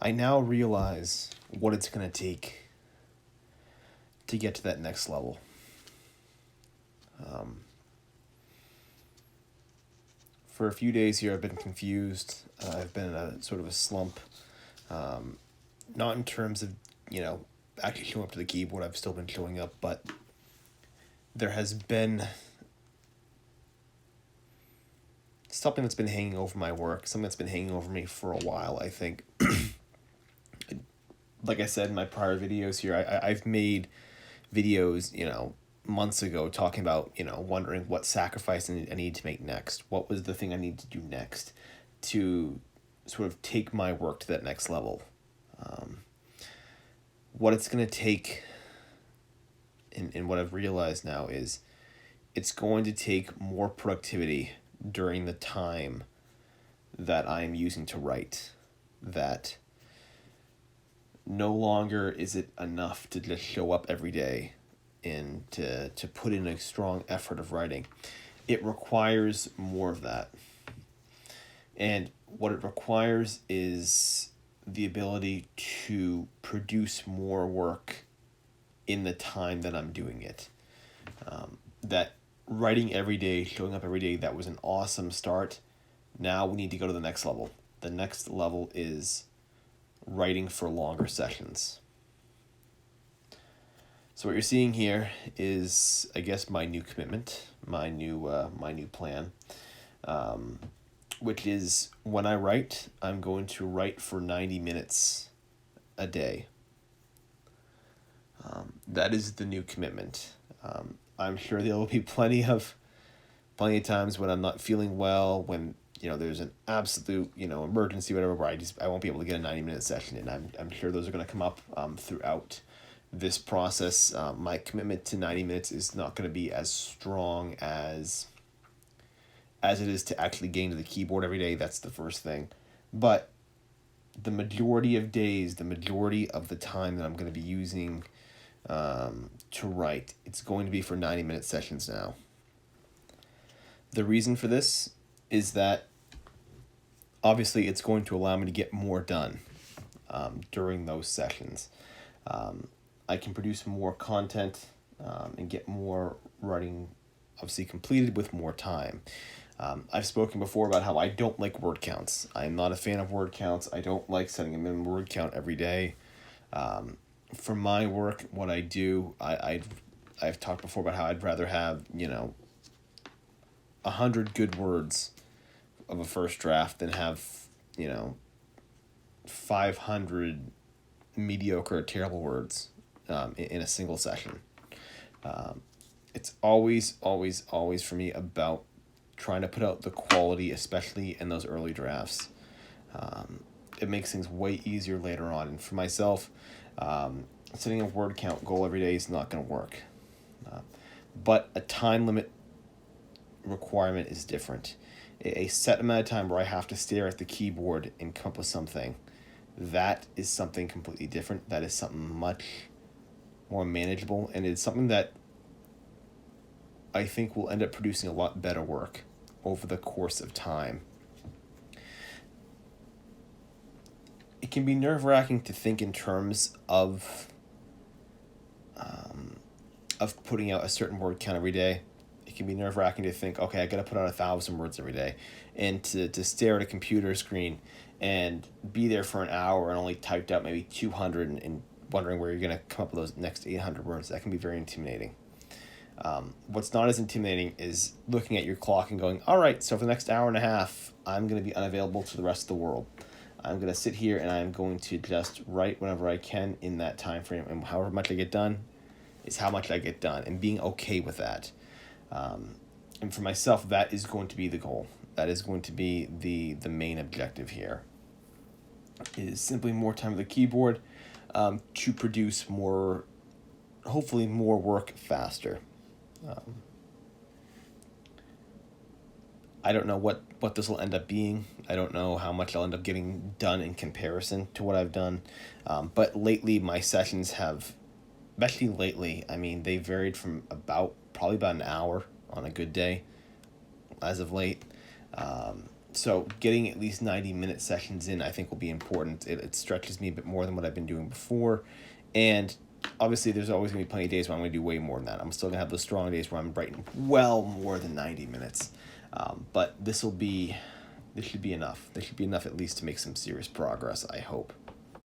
I now realize what it's going to take to get to that next level. For a few days here, I've been confused. I've been in a sort of a slump. Not in terms of, actually showing up to the keyboard. I've still been showing up, but there has been something that's been hanging over my work, something that's been hanging over me for a while, I think. Like I said in my prior videos here, I've made videos, months ago talking about, wondering what sacrifice I need to make next. What was the thing I need to do next to sort of take my work to that next level? What it's going to take, and what I've realized now is it's going to take more productivity during the time that I am using to write. That no longer is it enough to just show up every day and to put in a strong effort of writing. It requires more of that. And what it requires is the ability to produce more work in the time that I'm doing it. That writing every day, showing up every day, that was an awesome start. Now we need to go to the next level. The next level is writing for longer sessions. So what you're seeing here is, I guess, my new commitment, my new plan, which is when I write, I'm going to write for 90 minutes a day. That is the new commitment. I'm sure there will be plenty of times when I'm not feeling well, when there's an absolute emergency, whatever, where I won't be able to get a 90-minute session in. I'm sure those are going to come up throughout this process. My commitment to 90 minutes is not going to be as strong as it is to actually getting to the keyboard every day. That's the first thing. But the majority of days, the majority of the time that I'm going to be using to write, it's going to be for 90-minute sessions now. The reason for this is that obviously it's going to allow me to get more done during those sessions. I can produce more content and get more writing obviously completed with more time. I've spoken before about how I don't like word counts. I'm not a fan of word counts. I don't like setting a minimum word count every day. For my work, what I do, I've talked before about how I'd rather have 100 good words of a first draft than have 500 mediocre or terrible words in a single session. It's always for me about trying to put out the quality, especially in those early drafts. It makes things way easier later on. And for myself, setting a word count goal every day is not going to work. But a time limit requirement is different. A set amount of time where I have to stare at the keyboard and come up with something, that is something completely different. That is something much more manageable, and it's something that I think will end up producing a lot better work over the course of time. It can be nerve-wracking to think in terms of putting out a certain word count every day. It can be nerve-wracking to think, okay, I got to put out 1,000 words every day, and to stare at a computer screen and be there for an hour and only typed out maybe 200 and wondering where you're going to come up with those next 800 words. That can be very intimidating. What's not as intimidating is looking at your clock and going, all right, so for the next hour and a half, I'm going to be unavailable to the rest of the world. I'm going to sit here and I'm going to just write whenever I can in that time frame, and however much I get done is how much I get done, and being okay with that. And for myself, that is going to be the goal. That is going to be the main objective here. It is simply more time at the keyboard to produce more, hopefully more work faster. I don't know what this will end up being. I don't know how much I'll end up getting done in comparison to what I've done. But lately, my sessions have, especially lately, I mean, they varied from probably about an hour on a good day as of late. So getting at least 90-minute sessions in, I think, will be important. It stretches me a bit more than what I've been doing before. And obviously, there's always going to be plenty of days where I'm going to do way more than that. I'm still going to have those strong days where I'm writing well more than 90 minutes. But this should be enough. This should be enough at least to make some serious progress, I hope.